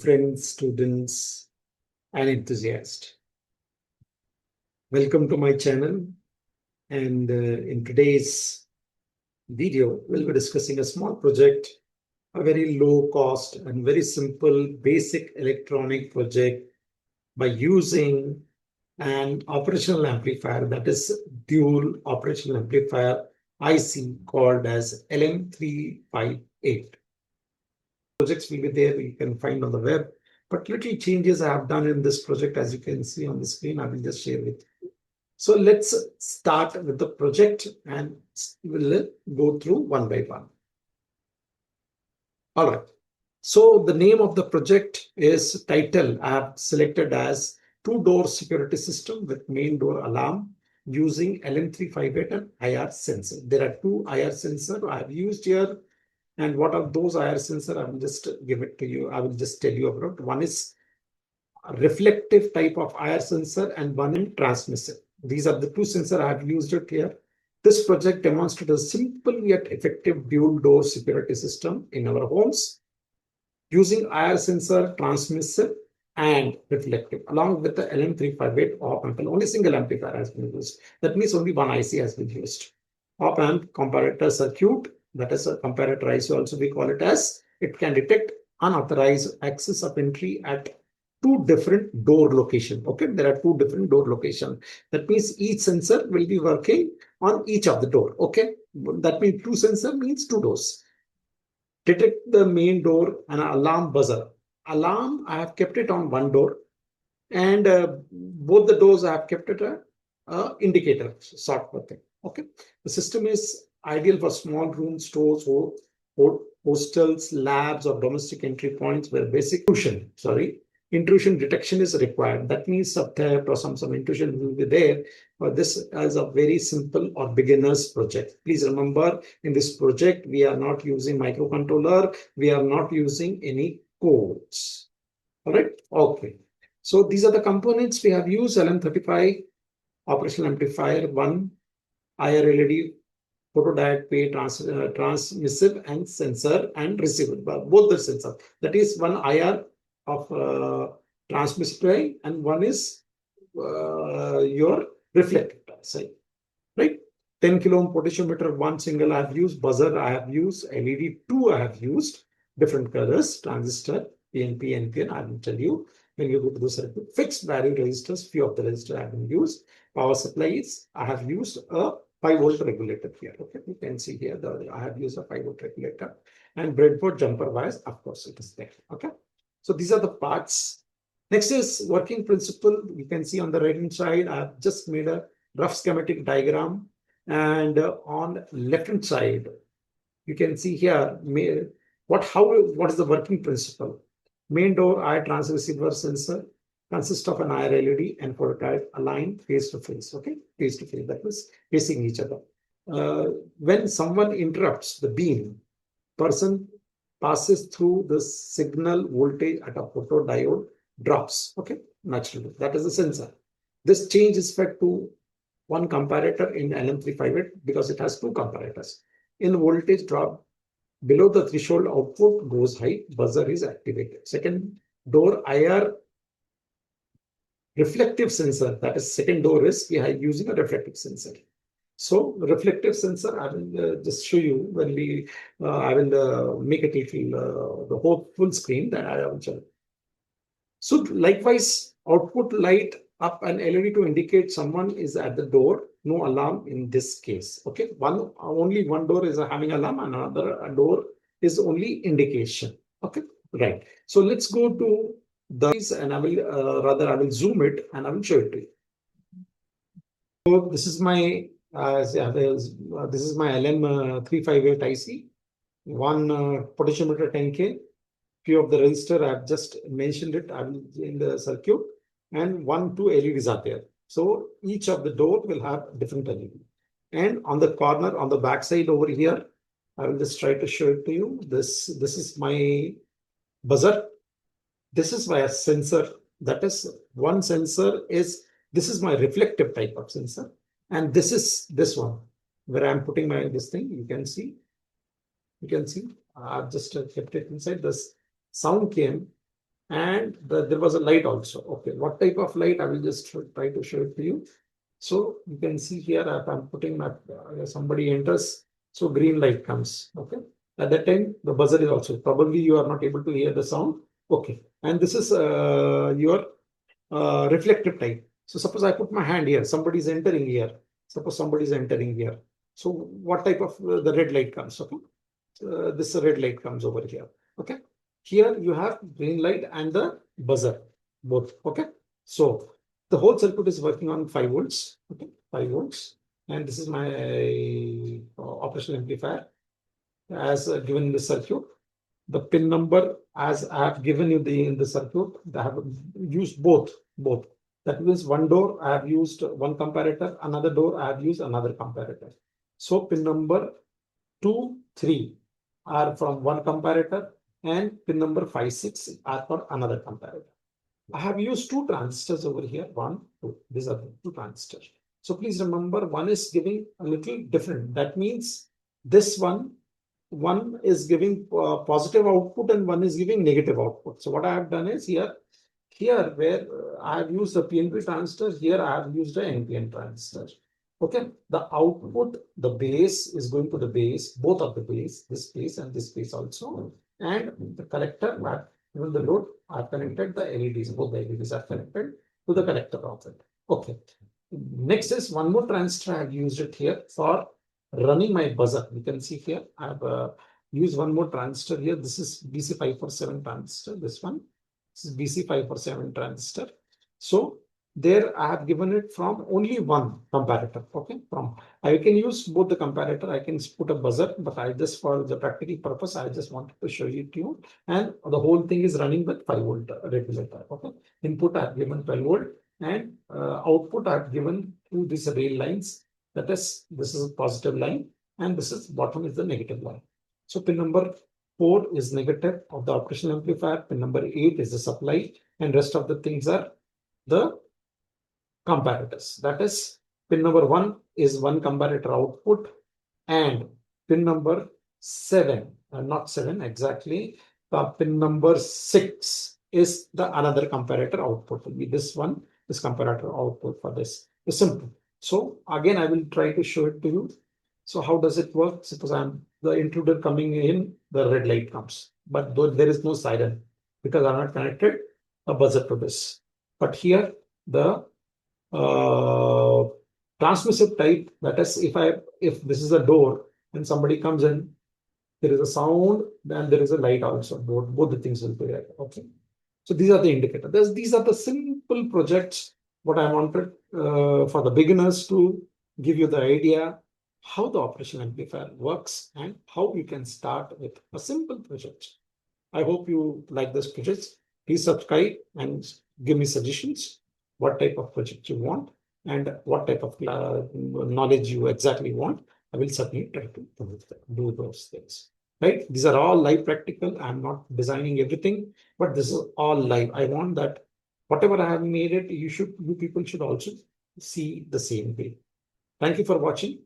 friends, students, and enthusiasts. Welcome to my channel. And in today's video, we'll be discussing a small project, a very low cost and very simple basic electronic project by using an operational amplifier, that is dual operational amplifier IC called as LM358. Projects will be there, you can find on the web, but little changes I have done in this project, as you can see on the screen. I will just share with you. So let's start with the project and we'll go through one by one. All right. So the name of the project is title I have selected as two-door security system with main door alarm using LM358 and IR sensor. There are two IR sensor I have used here. And what are those IR sensor? I will just give it to you. I will just tell you about. One is a reflective type of IR sensor and one in transmissive. These are the two sensors I have used it here. This project demonstrates a simple yet effective dual door security system in our homes using IR sensor, transmissive, and reflective, along with the LM358 op amp. Only single amplifier has been used. That means only one IC has been used. Op amp comparator circuit, that is a comparator IC also we call it as. It can detect unauthorized access of entry at two different door locations. Okay, there are two different door locations. That means each sensor will be working on each of the door. Okay, that means two sensor means two doors. Detect the main door and alarm buzzer. Alarm, I have kept it on one door, and both the doors I have kept it a indicator sort of thing. Okay, the system is ideal for small rooms, stores, or hostels, labs, or domestic entry points where basic intrusion detection is required. That means some theft or some intrusion will be there. But this is a very simple or beginner's project. Please remember, in this project, we are not using microcontroller. We are not using any codes. All right. Okay. So these are the components we have used. LM35 operational amplifier, one IR LED photodiode pay transmissive and sensor and receiver, both the sensor. That is one IR of transmissive and one is your reflective side, right? 10 kilo ohm potentiometer, one single I have used. Buzzer I have used. LED 2 I have used. Different colors, transistor, PNP, NPN. I will tell you when you go to the circuit. Fixed value resistors, few of the resistors have been used. Power supplies, I have used a 5-volt regulator here. Okay, you can see here I have used a 5-volt regulator, and breadboard jumper wires, of course, it is there. Okay, so these are the parts. Next is working principle. You can see on the right hand side, I have just made a rough schematic diagram, and on left hand side, you can see here what is the working principle. Main door IR transceiver sensor consists of an IR LED and photodiode aligned face to face. Okay, face to face, that means facing each other. When someone interrupts the beam, person passes through the signal voltage at a photodiode drops. Okay, naturally, that is the sensor. This change is fed to one comparator in LM358 because it has two comparators. In voltage drop below the threshold, output goes high, buzzer is activated. Second door IR reflective sensor, that is second door is we are using a reflective sensor. So reflective sensor, I will just show you when we, I will make it the whole full screen that I will show. So likewise, output light up an LED to indicate someone is at the door. No alarm in this case. Okay, only one door is having alarm, and another door is only indication. Okay, right. So let's go to and I will I will zoom it and I will show it to you. So this is my this is my LM358 IC, one potentiometer 10K. Few of the resistor I have just mentioned it. I will in the circuit, and 2 LEDs are there. So each of the door will have different LED. And on the corner, on the back side over here, I will just try to show it to you. This is my buzzer. This is my sensor. That is one sensor is, this is my reflective type of sensor. And this is this one where I'm putting my this thing. You can see, I've just kept it inside. This sound came and there was a light also. Okay, what type of light? I will just try to show it to you. So you can see here, if I'm putting my somebody enters, so green light comes. Okay, at that time the buzzer is also, probably you are not able to hear the sound. Okay, and this is your reflective type. So suppose I put my hand here, somebody is entering here. Suppose somebody is entering here. So what type of the red light comes? Okay, this red light comes over here. Okay, here you have green light and the buzzer both. Okay, so the whole circuit is working on 5 volts. Okay, 5 volts, and this is my operational amplifier as given in the circuit. The pin number, as I have given you in the circuit, I have used both. That means one door I have used one comparator, another door I have used another comparator. So pin number 2, 3 are from one comparator, and pin number 5, 6 are for another comparator. I have used 2 transistors over here, 1, 2. These are the 2 transistors. So please remember, one is giving a little different. That means this one is giving positive output and one is giving negative output. So what I have done is here where I have used the PNP transistor, here I have used the NPN transistor. Okay, the output, the base is going to the base, both of the base, this base and this base also, and the collector, even the load, I've connected the LEDs, both the LEDs are connected to the collector of it. Okay, next is one more transistor. I've used it here for running my buzzer. You can see here I have used one more transistor here. This is BC547 transistor. This one, this is BC547 transistor. So there I have given it from only one comparator. Okay, from I can use both the comparator. I can put a buzzer, but I just, for the practical purpose, I just wanted to show you to you. And the whole thing is running with 5 volt regulator. Okay, input I have given 12 volt, and output I have given to these rail lines. That is, this is a positive line, and this is bottom is the negative line. So pin number 4 is negative of the operational amplifier. Pin number 8 is the supply, and rest of the things are the comparators. That is, pin number 1 is one comparator output, and pin number 7, not 7 exactly, pin number 6 is the another comparator output. Will be this one, this comparator output for this. It's simple. So again, I will try to show it to you. So how does it work? Suppose I'm the intruder coming in, the red light comes, but though there is no siren because I'm not connected a buzzer to this. But here the transmissive type, that is, if this is a door and somebody comes in, there is a sound and there is a light also. Both the things will be there. Okay. So these are the indicators. These are the simple projects. What I wanted for the beginners to give you the idea how the operational amplifier works and how you can start with a simple project. I hope you like this project. Please subscribe and give me suggestions. What type of project you want and what type of knowledge you exactly want. I will certainly try to do those things. Right? These are all live practical. I'm not designing everything, but this is all live. I want that whatever I have made it, you people should also see the same way. Thank you for watching.